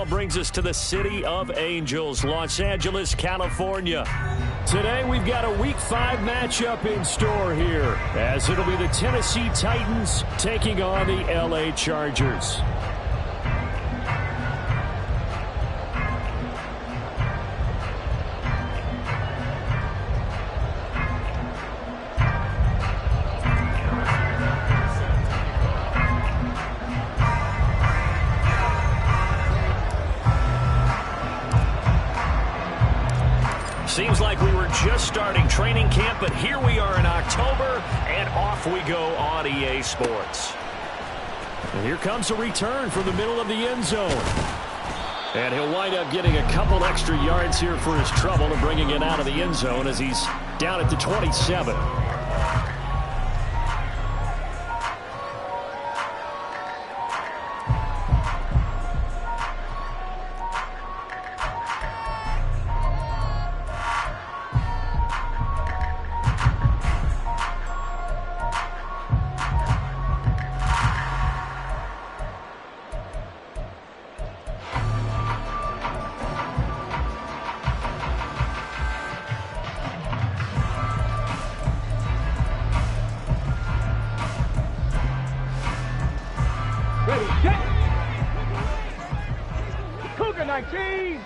NFL brings us to the City of Angels, Los Angeles, California. Today we've got a Week 5 matchup in store here, as it'll be the Tennessee Titans taking on the LA Chargers. Seems like we were just starting training camp, but here we are in October, and off we go on EA Sports. And here comes a return from the middle of the end zone. And he'll wind up getting a couple extra yards here for his trouble and bringing it out of the end zone as he's down at the 27. Ready, set. Cougar 19.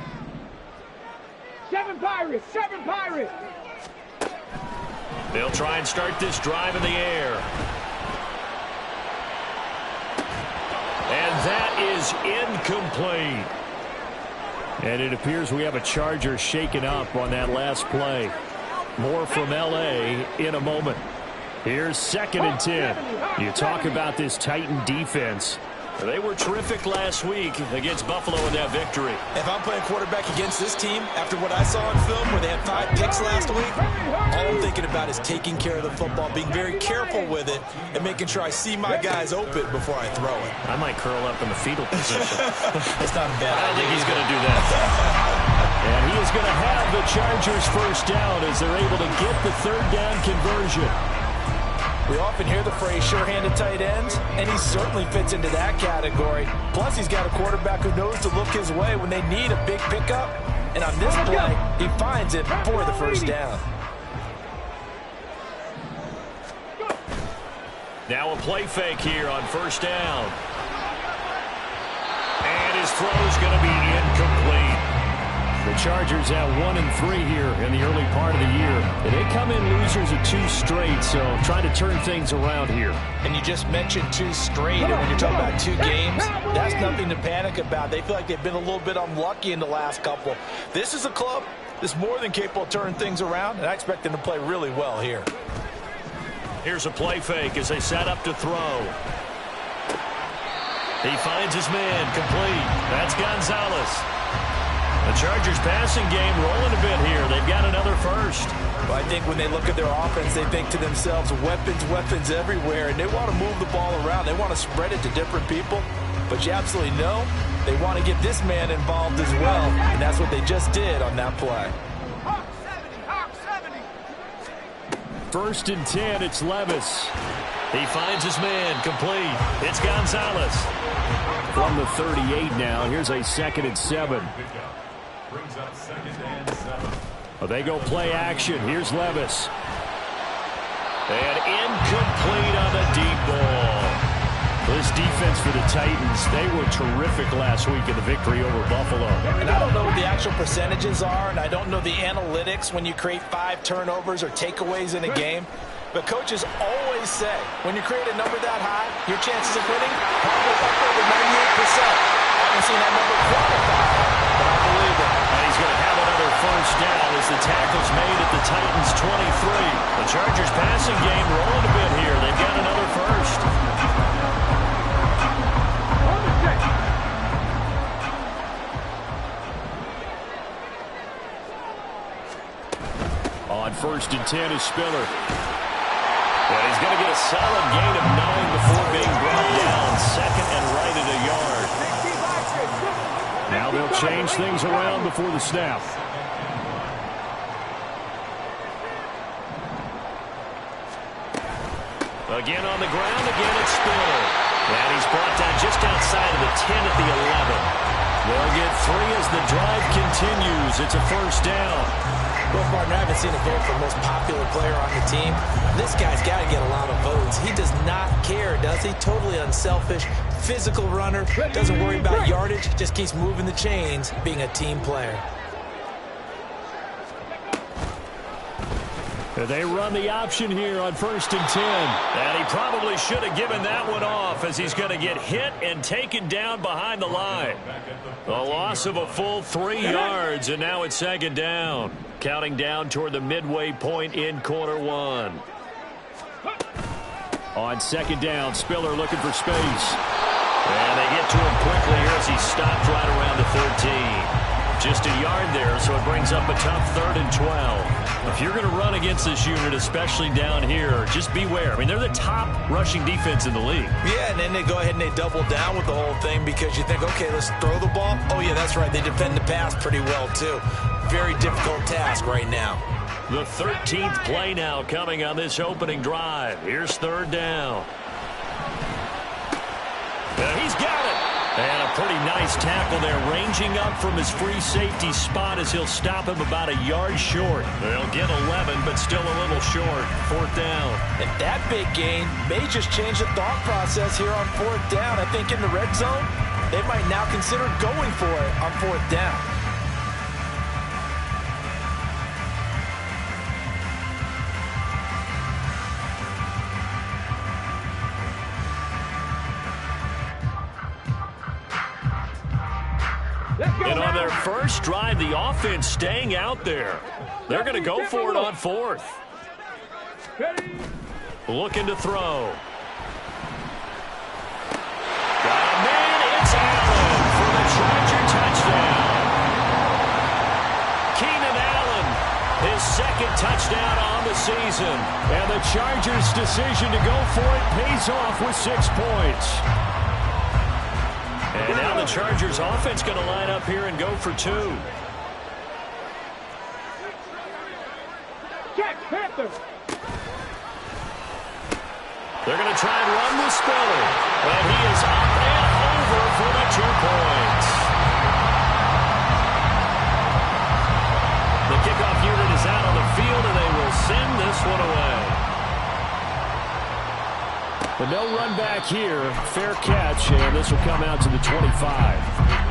7 Pirates, 7 Pirates. They'll try and start this drive in the air. And that is incomplete. And it appears we have a Charger shaken up on that last play. More from LA in a moment. Here's 2nd and 10. You talk about this Titan defense. They were terrific last week against Buffalo in that victory. If I'm playing quarterback against this team, after what I saw on film where they had 5 picks last week, all I'm thinking about is taking care of the football, being very careful with it, and making sure I see my guys open before I throw it. I might curl up in the fetal position. It's not bad. I don't think he's going to do that. And he is going to have the Chargers first down as they're able to get the 3rd down conversion. We often hear the phrase sure-handed tight ends, and he certainly fits into that category. Plus, he's got a quarterback who knows to look his way when they need a big pickup. And on this play, he finds it for the first down. Now a play fake here on 1st down. And his throw is going to be incomplete. The Chargers have 1-3 here in the early part of the year. And they come in losers of 2 straight, so trying to turn things around here. And you just mentioned 2 straight, and when you're talking about 2 games, that's nothing to panic about. They feel like they've been a little bit unlucky in the last couple. This is a club that's more than capable of turning things around, and I expect them to play really well here. Here's a play fake as they set up to throw. He finds his man, complete. That's Gonzalez. The Chargers passing game rolling a bit here. They've got another first. Well, I think when they look at their offense, they think to themselves, weapons, weapons everywhere, and they want to move the ball around. They want to spread it to different people, but you absolutely know they want to get this man involved as well, and that's what they just did on that play. 1st and 10, it's Levis. He finds his man, complete. It's Gonzalez. From the 38 now, here's a 2nd and 7. Brings up 2nd and 7. Well, they go play action. Here's Levis. And incomplete on the deep ball. This defense for the Titans, they were terrific last week in the victory over Buffalo. And I don't know what the actual percentages are, and I don't know the analytics when you create 5 turnovers or takeaways in a game. But coaches always say, when you create a number that high, your chances of winning probably up over 98%. I haven't seen that number quantified, but I believe it. And he's going to have another first down as the tackle's made at the Titans' 23. The Chargers passing game rolling a bit here. They've got another first. On 1st and 10 is Spiller. And he's going to get a solid gain of 9 before being brought down. 2nd and right at a yard. Now they'll change things around before the snap. Again on the ground, again it's Spiller. And he's brought down just outside of the 10 at the 11. They'll get 3 as the drive continues. It's a first down. Well, partner, I haven't seen a vote for most popular player on the team. This guy's got to get a lot of votes. He does not care, does he? Totally unselfish, physical runner, doesn't worry about yardage, just keeps moving the chains, being a team player. They run the option here on 1st and 10. And he probably should have given that one off as he's going to get hit and taken down behind the line. A loss of a full 3 yards, and now it's 2nd down. Counting down toward the midway point in quarter 1. On 2nd down, Spiller looking for space. And they get to him quickly here as he stopped right around the 13. Just a yard there, so it brings up a tough 3rd and 12. If you're going to run against this unit, especially down here, just beware. I mean, they're the top rushing defense in the league. Yeah, and then they go ahead and they double down with the whole thing because you think, okay, let's throw the ball. Oh, yeah, that's right. They defend the pass pretty well, too. Very difficult task right now. The 13th play now coming on this opening drive. Here's 3rd down. He's got it. And a pretty nice tackle there, ranging up from his free safety spot as he'll stop him about a yard short. They'll get 11, but still a little short. 4th down. And that big gain may just change the thought process here on 4th down. I think in the red zone, they might now consider going for it on 4th down. And on their first drive, the offense staying out there. They're going to go for it on 4th. Looking to throw. Got a man. It's Allen for the Charger touchdown. Keenan Allen, his 2nd touchdown on the season. And the Chargers' decision to go for it pays off with 6 points. And now the Chargers offense going to line up here and go for 2. Jack Panther. They're going to try and run with Spiller. And he is up and over for the 2 points. The kickoff unit is out on the field, and they will send this one away. But no run back here. Fair catch, and this will come out to the 25.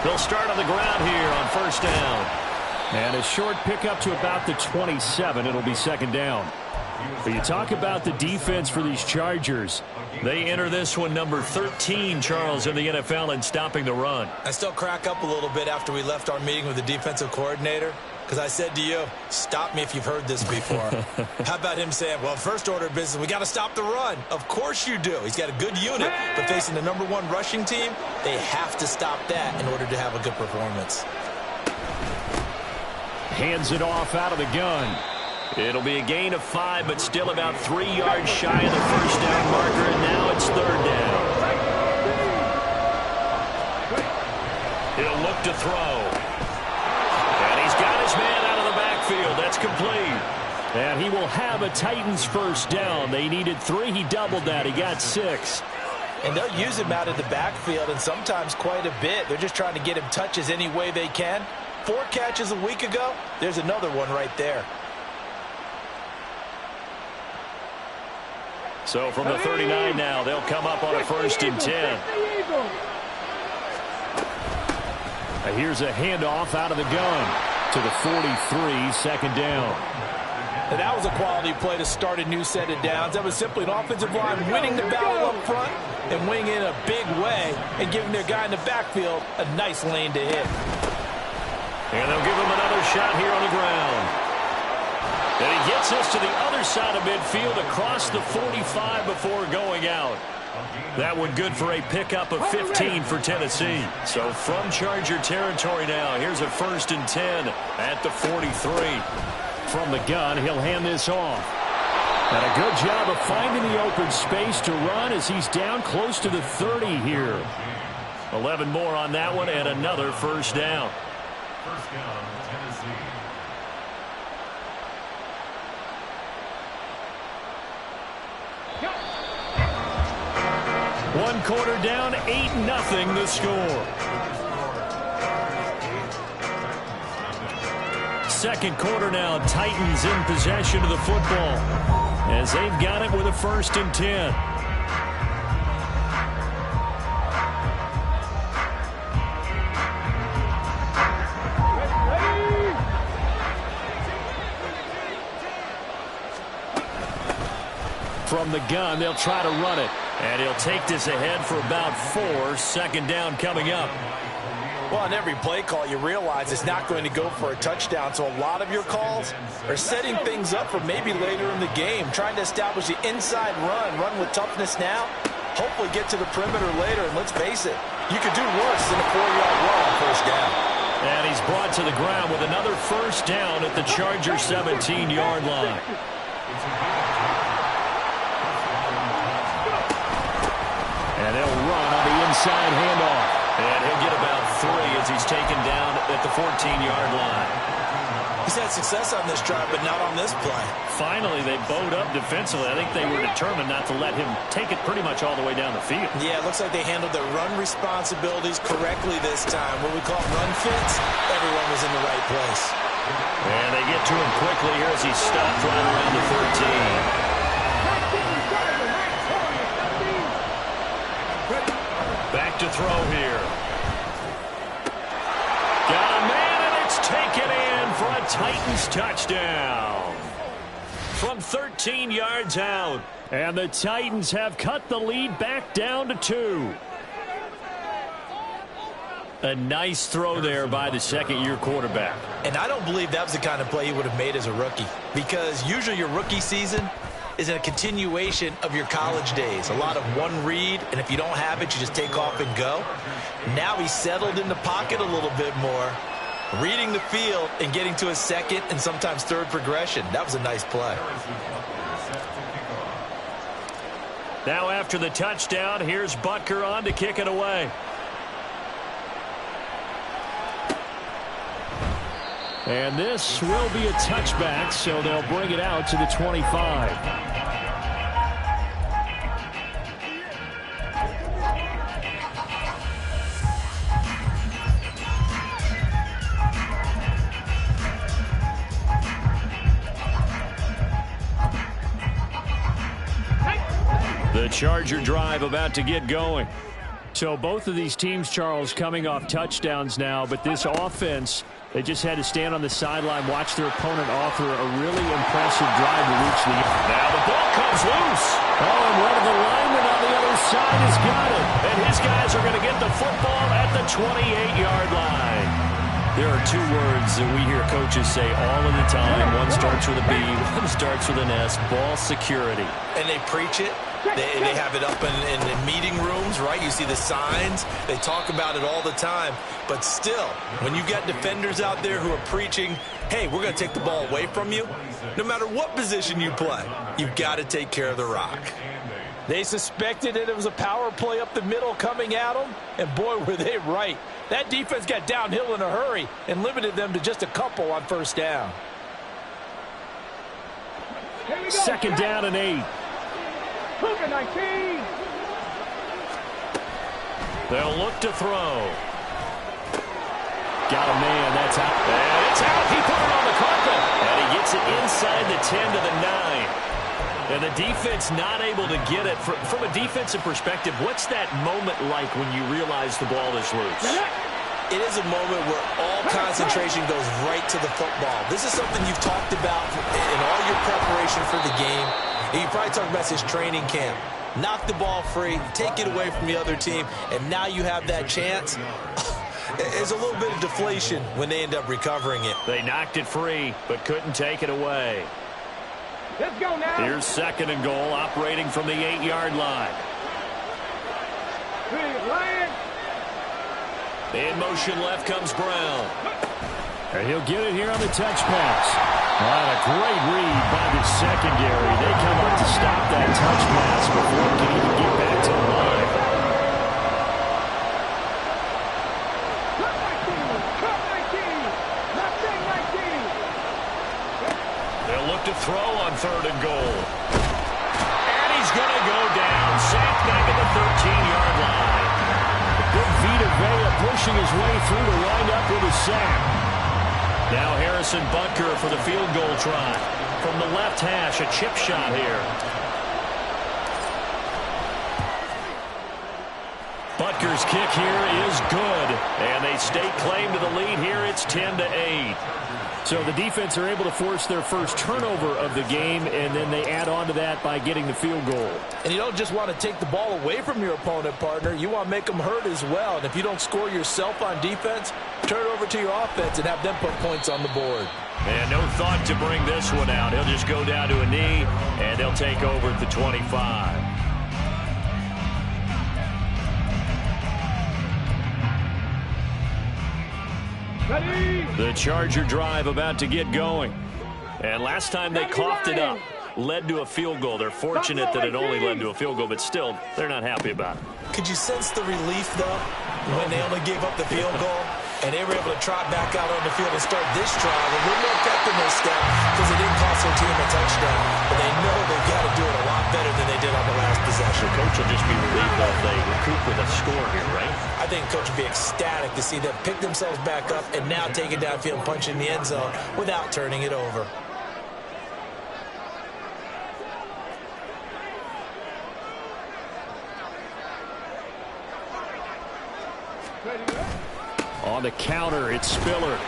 They'll start on the ground here on 1st down. And a short pickup to about the 27. It'll be 2nd down. But you talk about the defense for these Chargers. They enter this one number 13, Charles, in the NFL in stopping the run. I still crack up a little bit after we left our meeting with the defensive coordinator. Because I said to you, stop me if you've heard this before. How about him saying, well, first order of business, we got to stop the run. Of course you do. He's got a good unit, but facing the #1 rushing team, they have to stop that in order to have a good performance. Hands it off out of the gun. It'll be a gain of 5, but still about 3 yards shy of the 1st down marker, and now it's 3rd down. He'll look to throw. Man out of the backfield. That's complete. And he will have a Titans 1st down. They needed 3. He doubled that. He got 6. And they'll use him out of the backfield, and sometimes quite a bit. They're just trying to get him touches any way they can. 4 catches a week ago. There's another one right there. So from the 39 now, they'll come up on a 1st and 10. Here's a handoff out of the gun to the 43, 2nd down. And that was a quality play to start a new set of downs. That was simply an offensive line winning the battle up front and winning in a big way and giving their guy in the backfield a nice lane to hit. And they'll give him another shot here on the ground. And he gets us to the other side of midfield across the 45 before going out. That one good for a pickup of 15 for Tennessee. So from Charger territory now, here's a 1st and 10 at the 43. From the gun, he'll hand this off. And a good job of finding the open space to run as he's down close to the 30 here. 11 more on that one and another 1st down. First down, Tennessee. One quarter down, 8-0 the score. Second quarter now, Titans in possession of the football as they've got it with a 1st and 10. From the gun, they'll try to run it. And he'll take this ahead for about 4. 2nd down coming up. Well, on every play call, you realize it's not going to go for a touchdown. So a lot of your calls are setting things up for maybe later in the game, trying to establish the inside run with toughness now, hopefully get to the perimeter later. And let's face it, you could do worse than a 4-yard run on 1st down. And he's brought to the ground with another 1st down at the Charger 17-yard line. And they'll run on the inside handoff. And he'll get about 3 as he's taken down at the 14-yard line. He's had success on this drive, but not on this play. Finally, they bowed up defensively. I think they were determined not to let him take it pretty much all the way down the field. Yeah, it looks like they handled their run responsibilities correctly this time. What we call run fits, everyone was in the right place. And they get to him quickly here as he stopped right around the 13. Back to throw here. Got a man, and it's taken in for a Titans touchdown. From 13 yards out. And the Titans have cut the lead back down to 2. A nice throw there by the 2nd-year quarterback. And I don't believe that was the kind of play he would have made as a rookie. Because usually your rookie season is a continuation of your college days. A lot of one read, and if you don't have it, you just take off and go. Now he's settled in the pocket a little bit more, reading the field and getting to a 2nd and sometimes 3rd progression. That was a nice play. Now after the touchdown, here's Butker on to kick it away. And this will be a touchback, so they'll bring it out to the 25. The Charger drive about to get going. So both of these teams, Charles, coming off touchdowns now, but this offense, they just had to stand on the sideline, watch their opponent offer a really impressive drive to reach the end. Now the ball comes loose. Oh, and one of the linemen on the other side has got it. And his guys are going to get the football at the 28-yard line. There are 2 words that we hear coaches say all of the time. One starts with a B, one starts with an S, ball security. And they preach it. They have it up in meeting rooms, right? You see the signs. They talk about it all the time. But still, when you got defenders out there who are preaching, hey, we're going to take the ball away from you, no matter what position you play, you've got to take care of the rock. They suspected that it was a power play up the middle coming at them, and boy, were they right. That defense got downhill in a hurry and limited them to just a couple on 1st down. 2nd down and 8. Cougar 19. They'll look to throw. Got a man. That's out. And it's out. He put it on the carpet. And he gets it inside the 10 to the 9. And the defense not able to get it. From a defensive perspective, what's that moment like when you realize the ball is loose? It is a moment where all concentration goes right to the football. This is something you've talked about in all your preparation for the game. And you probably talked about this training camp. Knock the ball free, take it away from the other team, and now you have that chance. There's a little bit of deflation when they end up recovering it. They knocked it free, but couldn't take it away. Let's go now. Here's 2nd and goal, operating from the 8-yard line. In motion left comes Brown. And he'll get it here on the touch pass. What a great read by the secondary. They come up to stop that touch pass before it can even get back to the line. They'll look to throw on 3rd and goal. And he's going to go down. Sacked back at the 13-yard line. Big Vita Vea pushing his way through to wind up with a sack. Now Harrison Butker for the field goal try. From the left hash, a chip shot here. Butker's kick here is good. And they stake claim to the lead here. It's 10-8. So the defense are able to force their first turnover of the game, and then they add on to that by getting the field goal. And you don't just want to take the ball away from your opponent, partner. You want to make them hurt as well. And if you don't score yourself on defense, turn it over to your offense and have them put points on the board. And no thought to bring this one out. He'll just go down to a knee, and they'll take over at the 25. The Charger drive about to get going. And last time they coughed it up, led to a field goal. They're fortunate that it only led to a field goal, but still, they're not happy about it. Could you sense the relief, though, when they only gave up the field goal and they were able to trot back out on the field and start this drive with a little more pep in their step because it didn't cost their team a touchdown, but they know they've got to do it a lot better than they did on the last possession. The coach will just be relieved that they recoup with a score here, right? I think the coach would be ecstatic to see them pick themselves back up and now take it downfield and punch in the end zone without turning it over. On the counter, it's Spiller.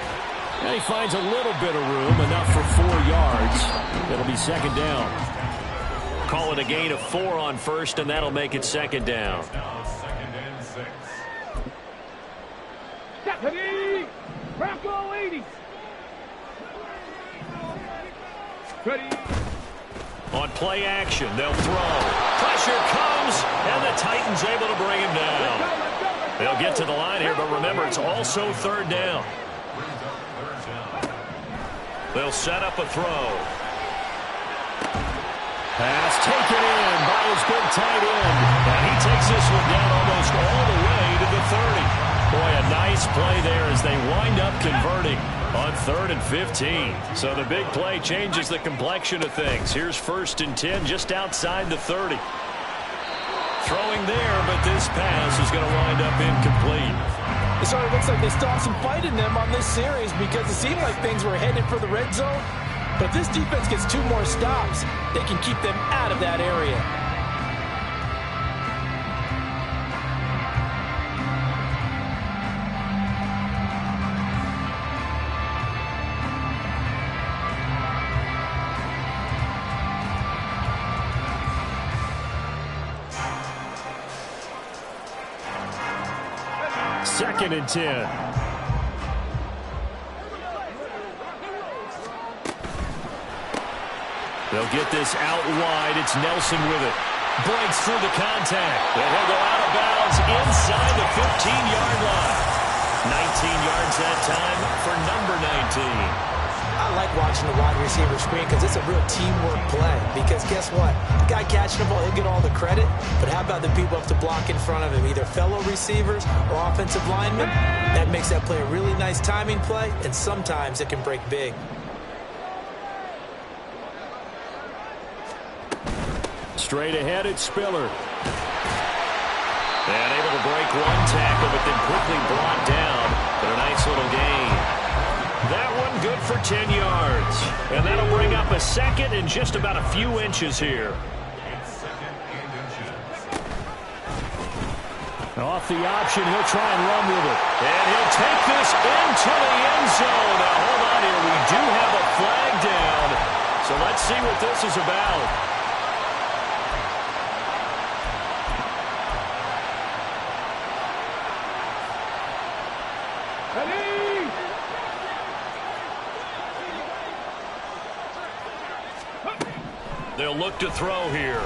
And he finds a little bit of room, enough for 4 yards. It'll be 2nd down. Call it a gain of 4 on 1st, and that'll make it 2nd down. Now 2nd and 6. Ready, Bronco 80. Ready. On play action, they'll throw. Pressure comes, and the Titans able to bring him down. They'll get to the line here, but remember, it's also 3rd down. They'll set up a throw. Pass taken in by his big tight end. And he takes this one down almost all the way to the 30. Boy, a nice play there as they wind up converting on 3rd and 15. So the big play changes the complexion of things. Here's 1st and 10 just outside the 30. Throwing there, but this pass is going to wind up incomplete. It sort of looks like they still have some fight in them on this series because it seemed like things were headed for the red zone. But if this defense gets 2 more stops, they can keep them out of that area. Second and 10. They'll get this out wide. It's Nelson with it. Breaks through the contact. And he'll go out of bounds inside the 15-yard line. 19 yards that time for number 19. I like watching the wide receiver screen because it's a real teamwork play. Because guess what? The guy catching the ball, he'll get all the credit. But how about the people have to block in front of him, either fellow receivers or offensive linemen? That makes that play a really nice timing play, and sometimes it can break big. Straight ahead, it's Spiller. And able to break one tackle, but then quickly brought down. But a nice little gain. That one good for 10 yards. And that'll bring up a 2nd and just about a few inches here. Off the option, he'll try and run with it. And he'll take this into the end zone. Now, hold on here. We do have a flag down. So let's see what this is about. They'll look to throw here.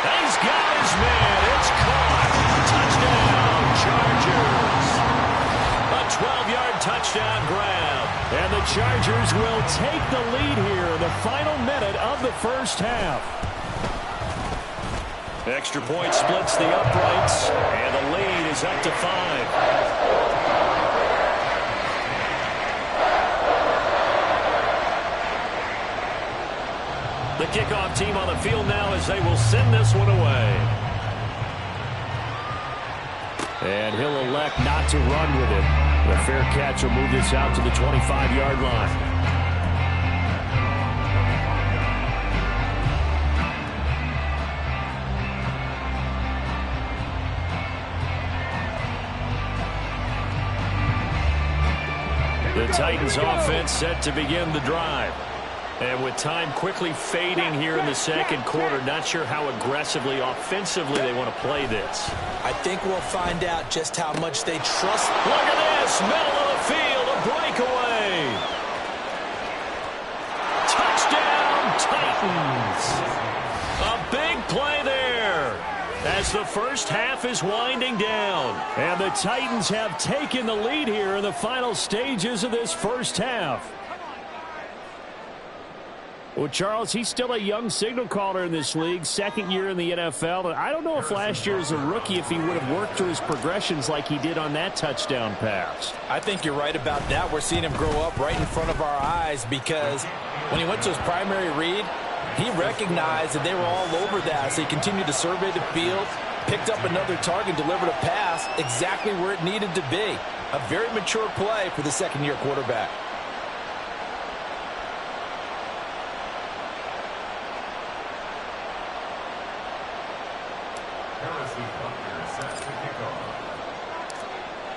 And he's got his man. It's caught. Chargers will take the lead here in the final minute of the first half. Extra point splits the uprights, and the lead is up to 5. The kickoff team on the field now as they will send this one away. And he'll elect not to run with it. The fair catch will move this out to the 25-yard line. The Titans offense set to begin the drive. And with time quickly fading here in the second quarter, not sure how aggressively, offensively they want to play this. I think we'll find out just how much they trust. Look at this, middle of the field, a breakaway. Touchdown, Titans. A big play there as the first half is winding down. And the Titans have taken the lead here in the final stages of this first half. Well, Charles, he's still a young signal caller in this league, second year in the NFL. And I don't know if last year as a rookie if he would have worked through his progressions like he did on that touchdown pass. I think you're right about that. We're seeing him grow up right in front of our eyes because when he went to his primary read, he recognized that they were all over that. So he continued to survey the field, picked up another target, delivered a pass exactly where it needed to be. A very mature play for the second-year quarterback.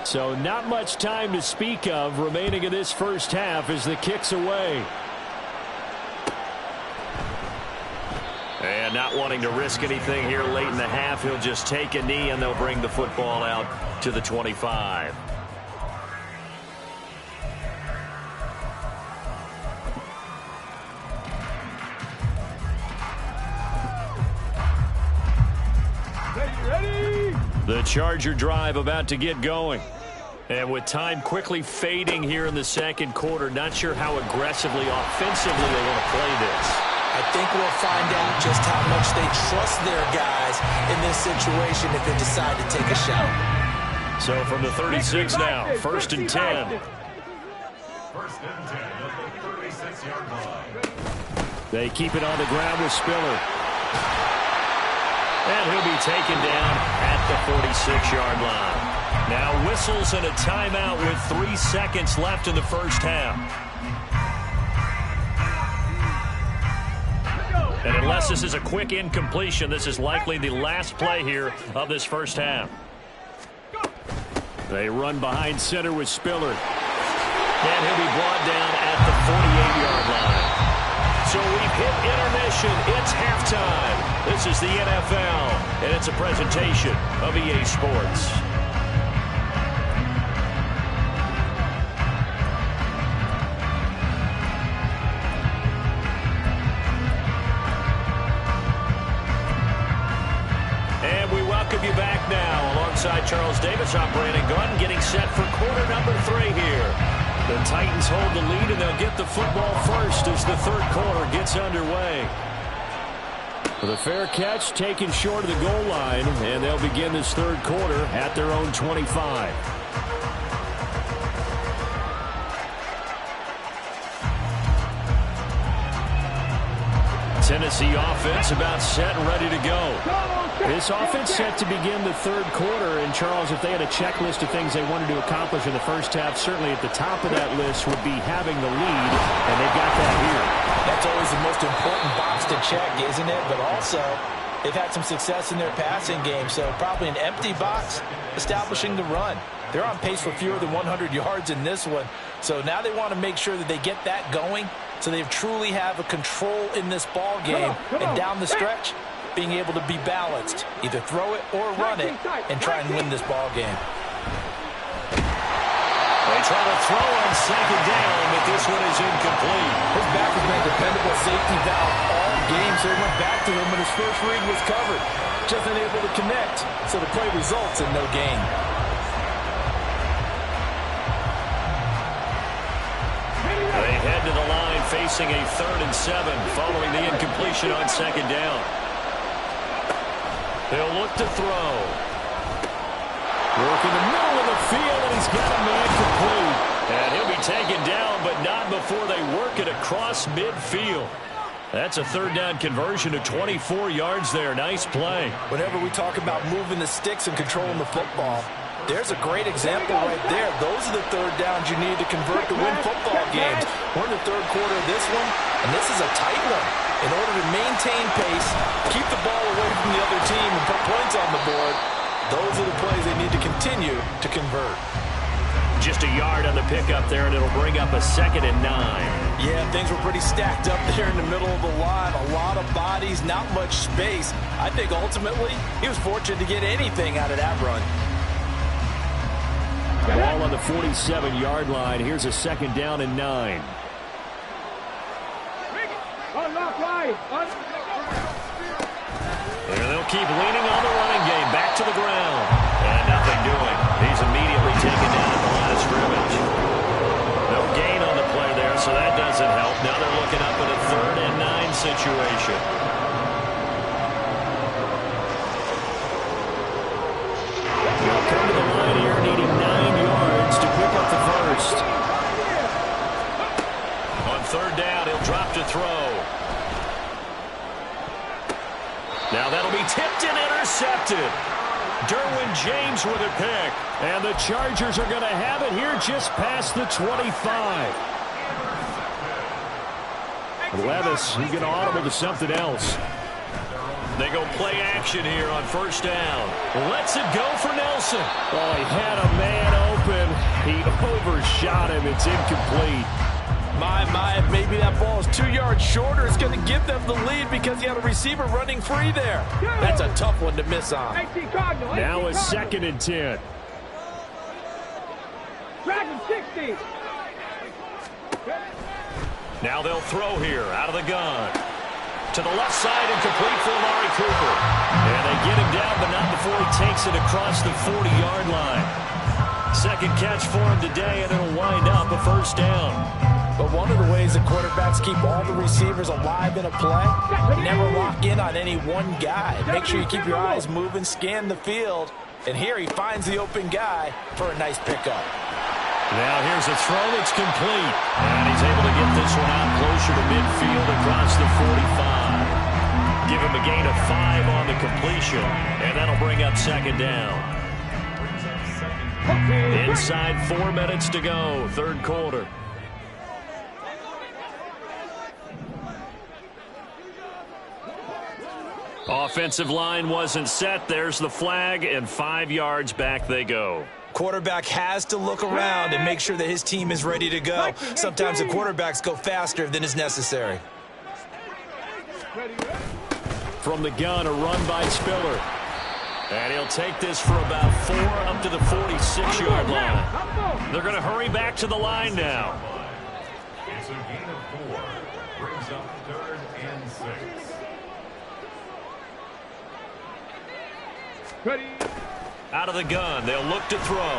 So not much time to speak of remaining in this first half as the kick's away. And not wanting to risk anything here late in the half, he'll just take a knee and they'll bring the football out to the 25. Ready? The Charger drive about to get going. And with time quickly fading here in the second quarter, not sure how aggressively, offensively they want to play this. I think we'll find out just how much they trust their guys in this situation if they decide to take a shot. So from the 36 now, 1st and 10. First and 10 at the 36-yard line. They keep it on the ground with Spiller. And he'll be taken down at the 46-yard line. Now whistles and a timeout with 3 seconds left in the first half. And unless this is a quick incompletion, this is likely the last play here of this first half. They run behind center with Spiller. And he'll be brought down at the 48-yard line. So we've hit intermission. It's halftime. This is the NFL, and it's a presentation of EA Sports. And we welcome you back now. Alongside Charles Davis, I'm Brandon Gunn, getting set for quarter number 3 here. The Titans hold the lead, and they'll get the football first as the third quarter gets underway. The fair catch taken short of the goal line, and they'll begin this third quarter at their own 25. Tennessee offense about set and ready to go. This offense set to begin the third quarter, and Charles, if they had a checklist of things they wanted to accomplish in the first half, certainly at the top of that list would be having the lead, and they've got that here. That's always the most important box to check, isn't it? But also, they've had some success in their passing game, so probably an empty box establishing the run. They're on pace for fewer than 100 yards in this one, so now they want to make sure that they get that going so they truly have a control in this ball game, and down the stretch, being able to be balanced, either throw it or run it, and try and win this ball game. They try to throw on second down, but this one is incomplete. His back has been a dependable safety valve all game, so he went back to him when his first read was covered. Just unable to connect, so the play results in no gain. They head to the line facing a 3rd and 7 following the incompletion on 2nd down. They'll look to throw. Work in the middle of the field, and he's got a man complete. And he'll be taken down, but not before they work it across midfield. That's a 3rd down conversion of 24 yards there. Nice play. Whenever we talk about moving the sticks and controlling the football, there's a great example right there. Those are the 3rd downs you need to convert to win football games. We're in the 3rd quarter of this one, and this is a tight one. In order to maintain pace, keep the ball away from the other team, and put points on the board, those are the plays they need to continue to convert. Just a yard on the pickup there, and it'll bring up a 2nd and 9. Yeah, things were pretty stacked up there in the middle of the line. A lot of bodies, not much space. I think ultimately he was fortunate to get anything out of that run. Ball on the 47-yard line. Here's a 2nd down and 9. Unlock right. And they'll keep leaning on the running game. Back to the ground. And nothing doing. He's immediately taken down at the line of scrimmage. No gain on the play there, so that doesn't help. Now they're looking up at a 3rd and 9 situation. They'll come to the line here needing 9 yards to pick up the first. On 3rd down, he'll drop to throw. Now that'll be tipped and intercepted. Derwin James with a pick. And the Chargers are going to have it here just past the 25. Levis, he's going to audible to something else. They go play action here on 1st down. Lets it go for Nelson. Oh, he had a man open. He overshot him. It's incomplete. My, maybe that ball is 2 yards shorter. It's going to give them the lead because he had a receiver running free there. That's a tough one to miss on. Now a 2nd and 10. Dragon 60. Now they'll throw here out of the gun. To the left side and complete for Amari Cooper. And they get him down, but not before he takes it across the 40-yard line. 2nd catch for him today, and it'll wind up a 1st down. But one of the ways that quarterbacks keep all the receivers alive in a play, never lock in on any one guy. Make sure you keep your eyes moving, scan the field. And here he finds the open guy for a nice pickup. Now here's a throw that's complete. And he's able to get this one out closer to midfield across the 45. Give him a gain of 5 on the completion. And that'll bring up 2nd down. Inside 4 minutes to go, 3rd quarter. Offensive line wasn't set. There's the flag, and 5 yards back they go. Quarterback has to look around and make sure that his team is ready to go. Sometimes the quarterbacks go faster than is necessary. From the gun, a run by Spiller. And he'll take this for about 4 up to the 46-yard line. They're going to hurry back to the line now. It's a gain of 4. Brings up 3rd and 6. Ready. Out of the gun, they'll look to throw.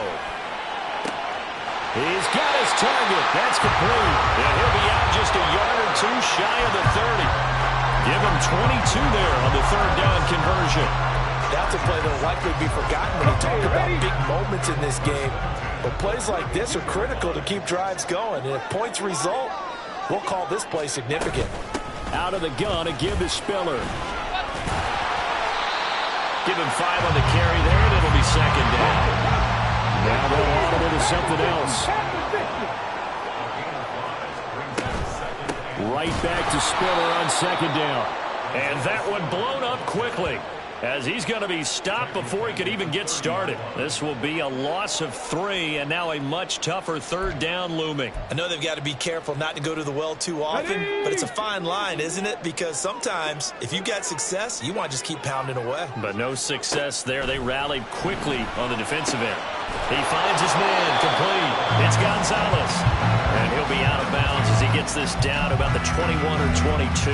He's got his target. That's complete. And he'll be out just a yard or 2 shy of the 30. Give him 22 there on the 3rd down conversion. That's a play that will likely be forgotten when you talk about big moments in this game. But plays like this are critical to keep drives going. And if points result, we'll call this play significant. Out of the gun, a give to Spiller. Give him 5 on the carry there, and it'll be 2nd down. Now they'll audible to something else. Right back to Spiller on 2nd down. And that one blown up quickly, as he's going to be stopped before he could even get started. This will be a loss of 3, and now a much tougher 3rd down looming. I know they've got to be careful not to go to the well too often, but it's a fine line, isn't it? Because sometimes, if you got success, you want to just keep pounding away. But no success there. They rallied quickly on the defensive end. He finds his man complete. It's Gonzalez. And he'll be out of bounds as he gets this down about the 21 or 22.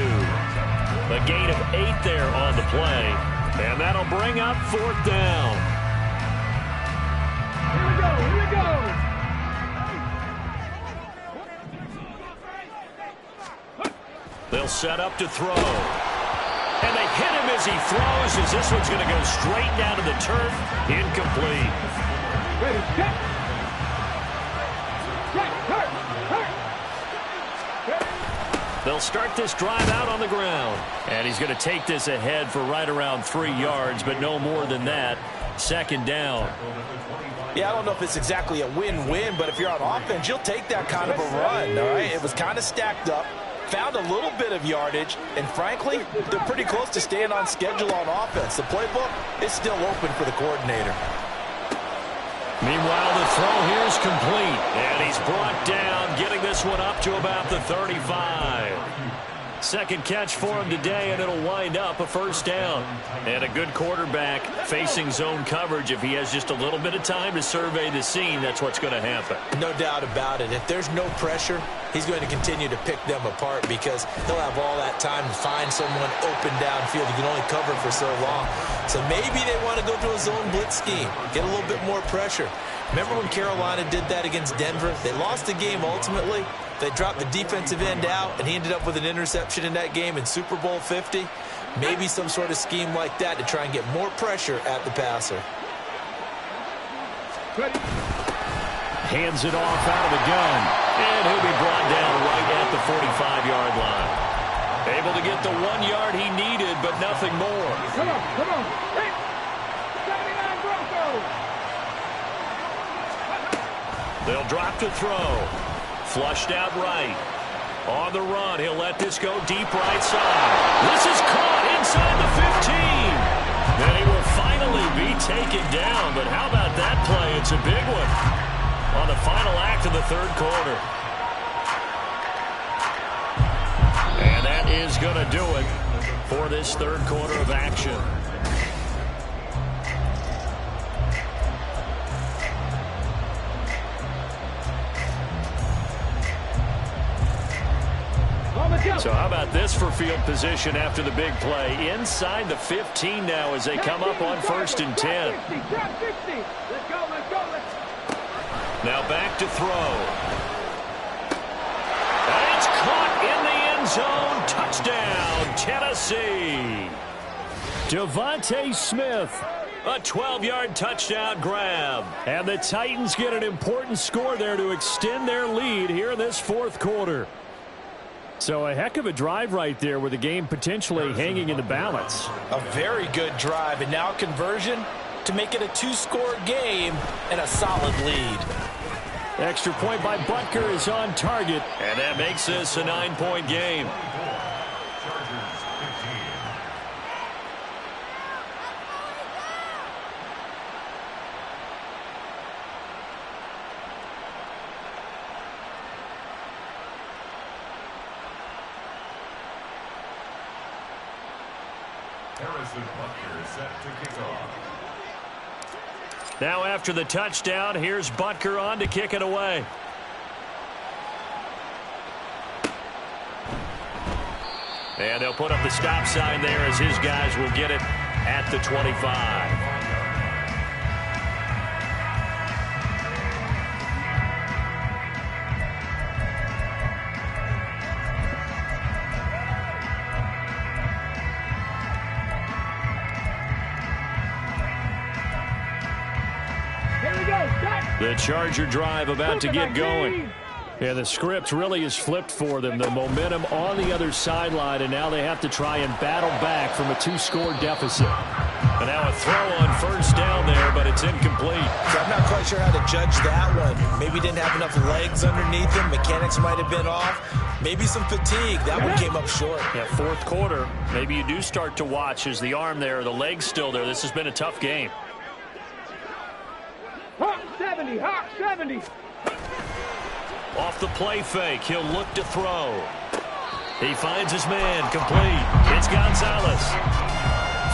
A gain of 8 there on the play. And that'll bring up 4th down. Here we go. set up to throw. And they hit him as he throws, as this one's going to go straight down to the turf. Incomplete. Ready, set. They'll start this drive out on the ground. And he's going to take this ahead for right around 3 yards, but no more than that. Second down. Yeah, I don't know if it's exactly a win-win, but if you're on offense, you'll take that kind of a run, all right? It was kind of stacked up, found a little bit of yardage, and frankly, they're pretty close to staying on schedule on offense. The playbook is still open for the coordinator. Meanwhile, the throw here is complete, and he's brought down, getting this one up to about the 35. Second catch for him today, and it'll wind up a first down. And a good quarterback facing zone coverage. If he has just a little bit of time to survey the scene, that's what's going to happen. No doubt about it. If there's no pressure, he's going to continue to pick them apart because he'll have all that time to find someone open downfield. He can only cover for so long. So maybe they want to go to a zone blitz scheme, get a little bit more pressure. Remember when Carolina did that against Denver? They lost the game ultimately. They dropped the defensive end out, and he ended up with an interception in that game in Super Bowl 50. Maybe some sort of scheme like that to try and get more pressure at the passer. Hands it off out of the gun, and he'll be brought down right at the 45-yard line. Able to get the 1 yard he needed, but nothing more. Come on, come on. Hey, 79 Broncos. They'll drop to throw. Flushed out right. On the run, he'll let this go deep right side. This is caught inside the 15. Then he will finally be taken down. But how about that play? It's a big one on the final act of the third quarter. And that is going to do it for this third quarter of action. So how about this for field position after the big play? Inside the 15 now as they come up on 1st and 10. Let's go, let's go, let's go. Now back to throw. And it's caught in the end zone. Touchdown, Tennessee. Devontae Smith. A 12-yard touchdown grab. And the Titans get an important score there to extend their lead here in this fourth quarter. So a heck of a drive right there with the game potentially hanging in the balance. A very good drive, and now conversion to make it a 2-score game and a solid lead. Extra point by Butker is on target, and that makes this a 9-point game. Now after the touchdown, here's Butker on to kick it away. And they'll put up the stop sign there as his guys will get it at the 25. The Charger drive about to get going. Yeah, the script really is flipped for them. The momentum on the other sideline, and now they have to try and battle back from a 2-score deficit. And now a throw on 1st down there, but it's incomplete. So I'm not quite sure how to judge that one. Maybe didn't have enough legs underneath him. Mechanics might have been off. Maybe some fatigue. That one came up short. Yeah, fourth quarter. Maybe you do start to watch as the arm there, the leg's still there. This has been a tough game. Hawk 70, Hawk 70. Off the play fake, he'll look to throw. He finds his man, complete. It's Gonzalez.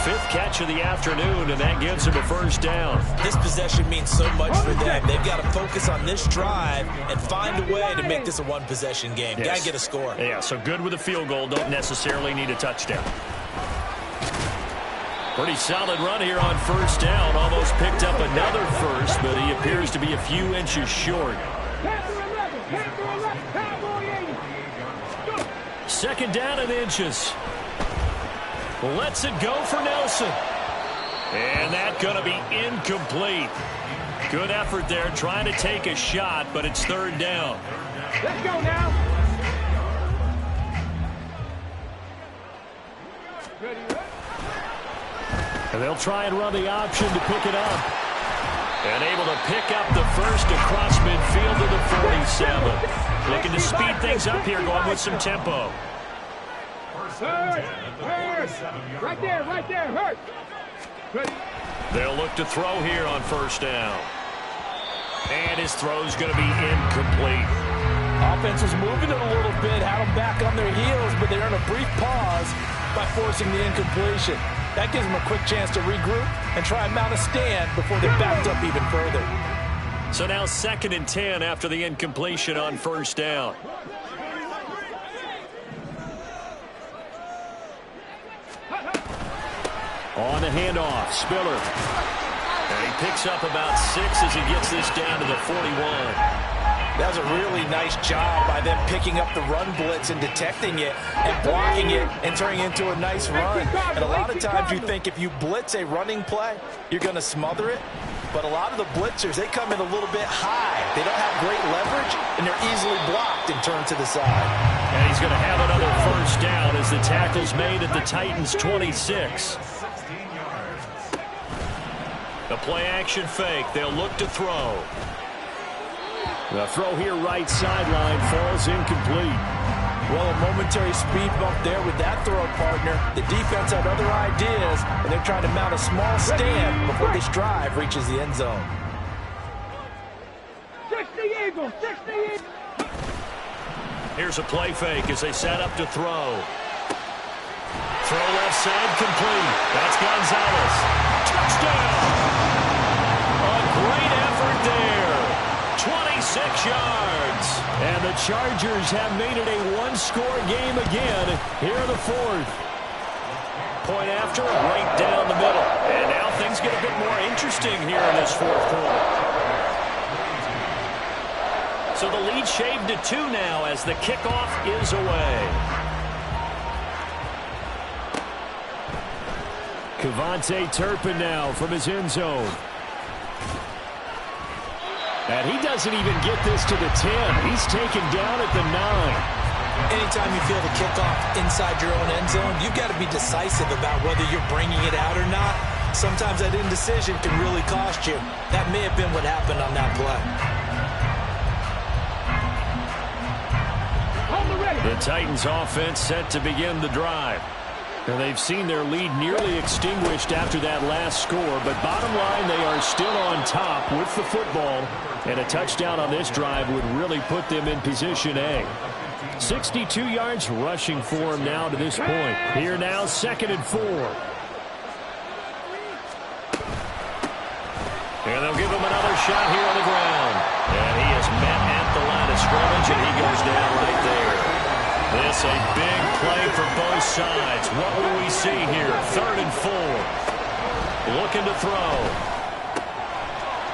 5th catch of the afternoon, and that gives him a 1st down. This possession means so much for them. They've got to focus on this drive and find a way to make this a one-possession game. Yes. Got to get a score. Yeah, so good with a field goal. Don't necessarily need a touchdown. Pretty solid run here on 1st down. Almost picked up another first, but he appears to be a few inches short. Second down and inches. Lets it go for Nelson. And that's going to be incomplete. Good effort there trying to take a shot, but it's third down. Let's go now. And they'll try and run the option to pick it up. And able to pick up the first across midfield to the 47. Looking to speed things up here, going with some tempo. Hurt. Right there, hurt. They'll look to throw here on first down. And his throw's going to be incomplete. Offense was moving it a little bit, had them back on their heels, but they earned a brief pause by forcing the incompletion. That gives them a quick chance to regroup and try and mount a stand before they're backed up even further. So now 2nd and 10 after the incompletion on first down. On the handoff, Spiller. And he picks up about 6 as he gets this down to the 41. That was a really nice job by them picking up the run blitz and detecting it and blocking it and turning it into a nice run. And a lot of times you think if you blitz a running play, you're going to smother it. But a lot of the blitzers, they come in a little bit high. They don't have great leverage, and they're easily blocked and turned to the side. And he's going to have another first down as the tackle's made at the Titans' 26. The play-action fake. They'll look to throw. The throw here right sideline falls incomplete. Well, a momentary speed bump there with that throw partner. The defense had other ideas, and they're trying to mount a small stand before this drive reaches the end zone. 60 Eagles, 60 Eagles. Here's a play fake as they set up to throw. Throw left side complete. That's Gonzalez. Touchdown! A great effort there. 26 yards. And the Chargers have made it a one-score game again here in the 4th. Point after, right down the middle. And now things get a bit more interesting here in this 4th quarter. So the lead shaved to 2 now as the kickoff is away. Kevontae Turpin now from his end zone. And he doesn't even get this to the 10. He's taken down at the 9. Anytime you feel the kickoff inside your own end zone, you've got to be decisive about whether you're bringing it out or not. Sometimes that indecision can really cost you. That may have been what happened on that play. The Titans offense set to begin the drive. And they've seen their lead nearly extinguished after that last score. But bottom line, they are still on top with the football. And a touchdown on this drive would really put them in position A. 62 yards rushing for him now to this point. Here now, 2nd and 4. And they'll give him another shot here on the ground. And he is met at the line of scrimmage, and he goes down right there. This a big play for both sides. What will we see here? 3rd and 4. Looking to throw.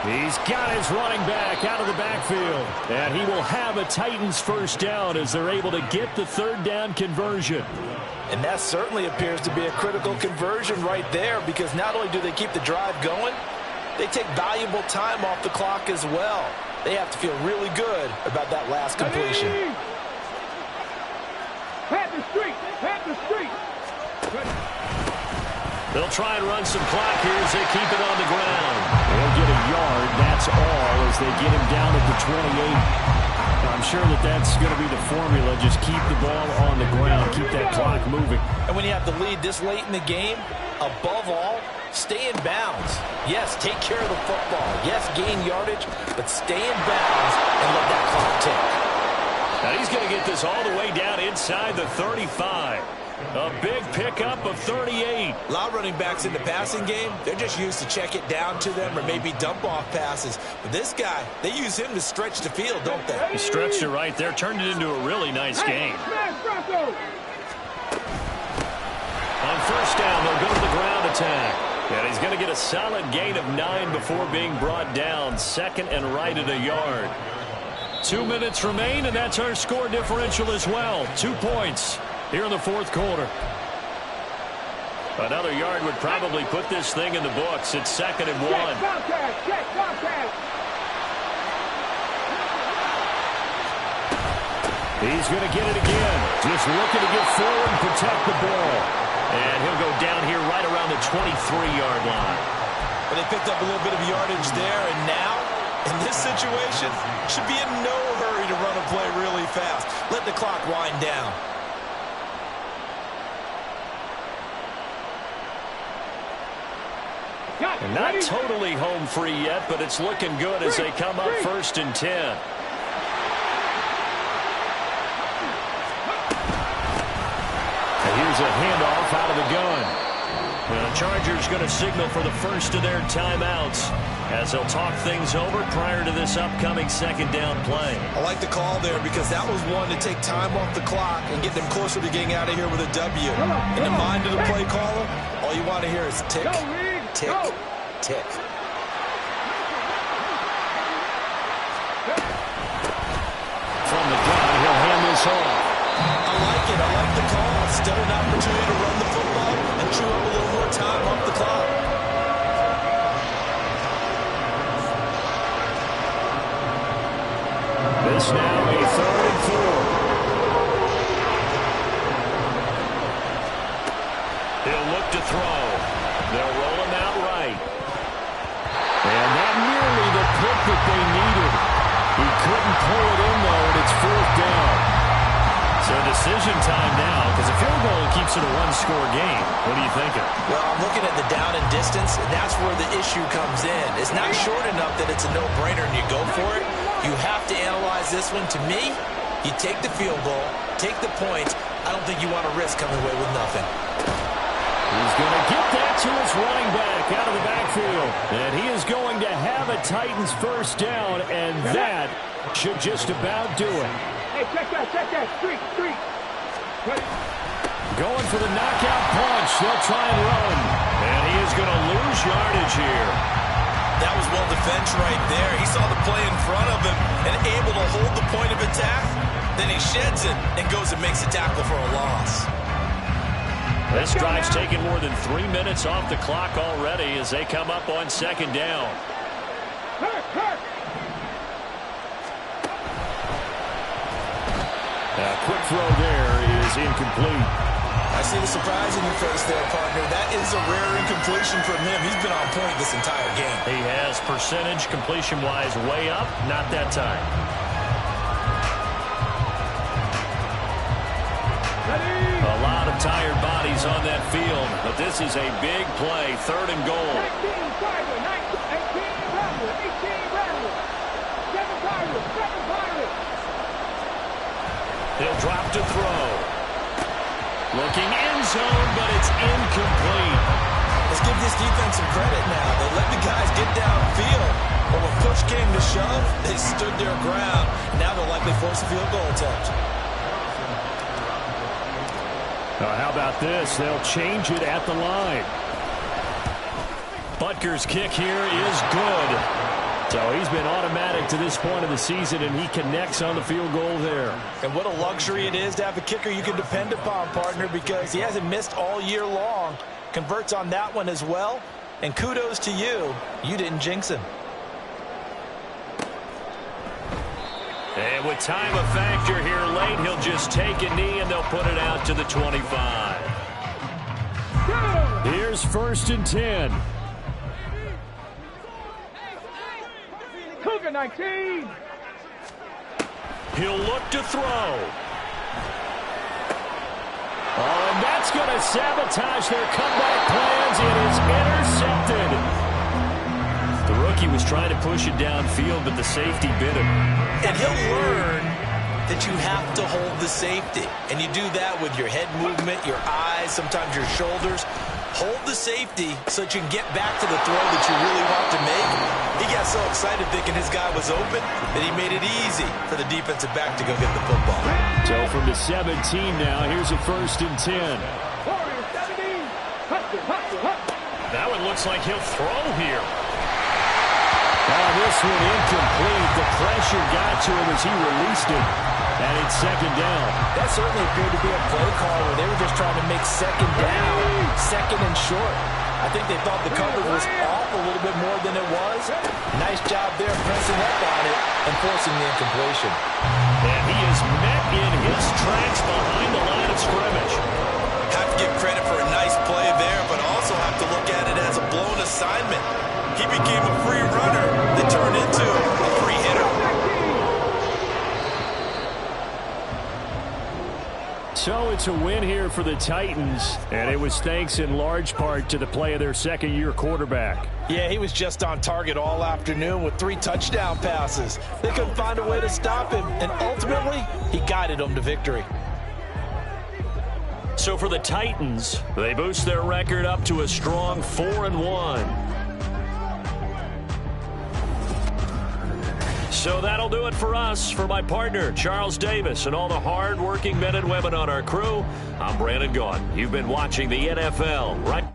He's got his running back out of the backfield. And he will have a Titans first down as they're able to get the 3rd down conversion. And that certainly appears to be a critical conversion right there, because not only do they keep the drive going, they take valuable time off the clock as well. They have to feel really good about that last completion. Pat the street. They'll try and run some clock here as they keep it on the ground. They'll get a yard, that's all, as they get him down at the 28. I'm sure that's going to be the formula. Just keep the ball on the ground, keep that clock moving. And when you have the lead this late in the game, above all, stay in bounds. Yes, take care of the football. Yes, gain yardage, but stay in bounds and let that clock tick. Now he's going to get this all the way down inside the 35. A big pickup of 38. A lot of running backs in the passing game, they're just used to check it down to them or maybe dump off passes. But this guy, they use him to stretch the field, don't they? He stretched it right there, turned it into a really nice game. On first down, they'll go to the ground attack. And he's going to get a solid gain of 9 before being brought down. 2nd and right at a yard. 2 minutes remain, and that's our score differential as well. 2 points. here in the fourth quarter. Another yard would probably put this thing in the books. It's 2nd and 1. He's going to get it again. Just looking to get forward and protect the ball. And he'll go down here right around the 23-yard line. But they picked up a little bit of yardage there, and now, in this situation, should be in no hurry to run a play really fast. Let the clock wind down. And not totally home free yet, but it's looking good as they come up 1st and 10. And here's a handoff out of the gun. And the Chargers going to signal for the first of their timeouts as they'll talk things over prior to this upcoming 2nd down play. I like the call there because that was one to take time off the clock and get them closer to getting out of here with a W. In the mind of the play caller, all you want to hear is tick, tick, tick. From the gun, he'll hand this off. I like it. I like the call. Still an opportunity to run the football and chew up a little more time off the clock. This now a 3rd and 4. He'll look to throw. They'll roll him out right. And that nearly the pick that they needed. He couldn't pull it in, though, and it's 4th down. So decision time now, because a field goal keeps it a one-score game. What are you thinking? Well, I'm looking at the down and distance, and that's where the issue comes in. It's not short enough that it's a no-brainer and you go for it. You have to analyze this one. To me, you take the field goal, take the points. I don't think you want to risk coming away with nothing. He's going to get that to his running back out of the backfield. And he is going to have a Titans first down, and that should just about do it. Hey, check that. Streak. Going for the knockout punch. They'll try and run. And he is going to lose yardage here. That was well defense right there. He saw the play in front of him and able to hold the point of attack. Then he sheds it and goes and makes a tackle for a loss. This drive's taken more than 3 minutes off the clock already as they come up on 2nd down. A quick throw there is incomplete. I see the surprise in your face there, partner. That is a rare incompletion from him. He's been on point this entire game. He has percentage completion-wise way up, not that time. A lot of tired bodies on that field, but this is a big play, 3rd and goal. 18 Pirates, 18 Rebels, 7 Pirates. He'll drop to throw. Looking end zone, but it's incomplete. Let's give this defense some credit now. They let the guys get downfield. But when push came to shove, they stood their ground. Now they'll likely force a field goal attempt. How about this? They'll change it at the line. Butker's kick here is good. So he's been automatic to this point of the season, and he connects on the field goal there. And what a luxury it is to have a kicker you can depend upon, partner, because he hasn't missed all year long. Converts on that one as well. And kudos to you. You didn't jinx him. And with time a factor here late, he'll just take a knee, and they'll put it out to the 25. Here's 1st and 10. Cougar 19. He'll look to throw. Oh, and that's going to sabotage their comeback plans. It is intercepted. The rookie was trying to push it downfield, but the safety bit him. And he'll learn that you have to hold the safety. And you do that with your head movement, your eyes, sometimes your shoulders. Hold the safety so that you can get back to the throw that you really want to make. He got so excited thinking his guy was open that he made it easy for the defensive back to go get the football. So from the 17 now, here's a 1st and 10. That one looks like he'll throw here. Oh, this one incomplete. The pressure got to him as he released it. And it's second down. That certainly appeared to be a play call where they were just trying to make second down, second and short. I think they thought the coverage was off a little bit more than it was. Nice job there pressing up on it and forcing the incompletion. And he is met in his tracks behind the line of scrimmage. Have to give credit for a nice play there, but also have to look at it as a blown assignment. He became a free runner that turned into a free hitter. So it's a win here for the Titans, and it was thanks in large part to the play of their second-year quarterback. Yeah, he was just on target all afternoon with 3 touchdown passes. They couldn't find a way to stop him, and ultimately, he guided them to victory. So for the Titans, they boost their record up to a strong 4-1. So that'll do it for us. For my partner, Charles Davis, and all the hard-working men and women on our crew, I'm Brandon Gaudin. You've been watching the NFL right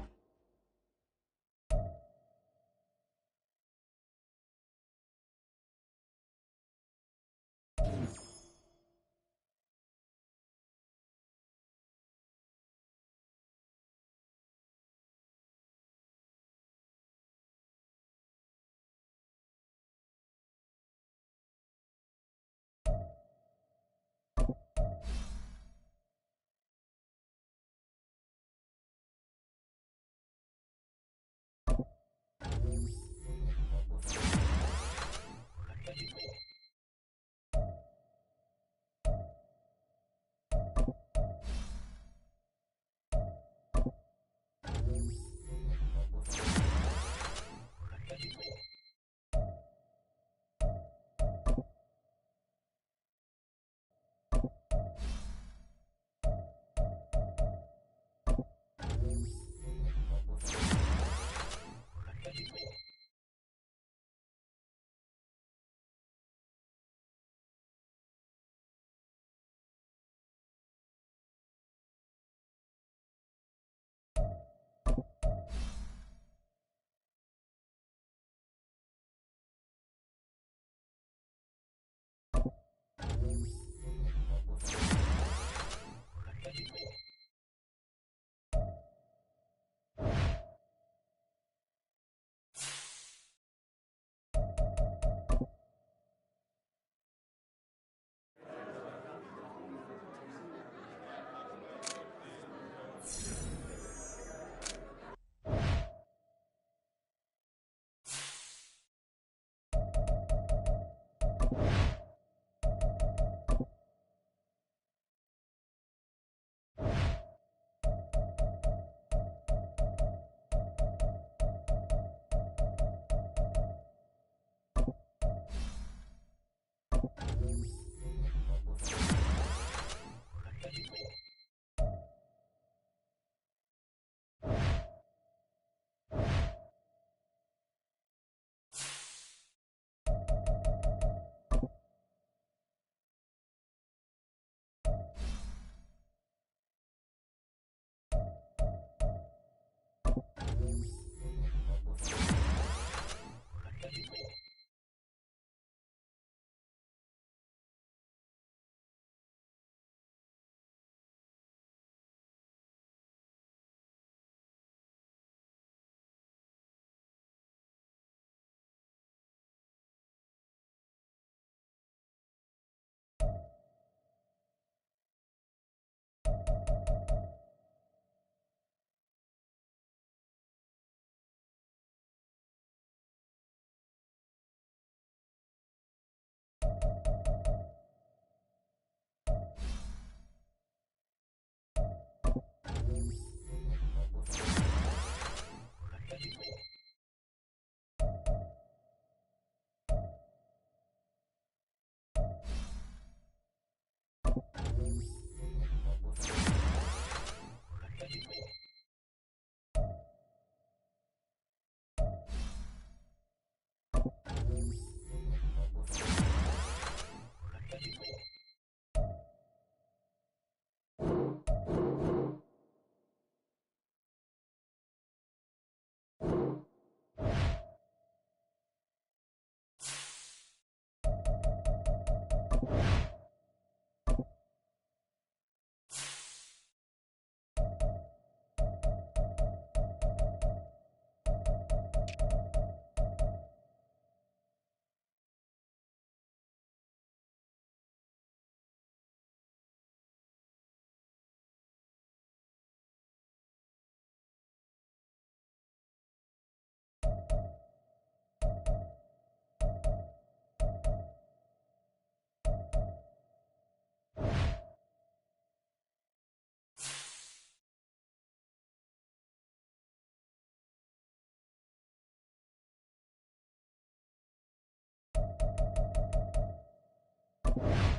it.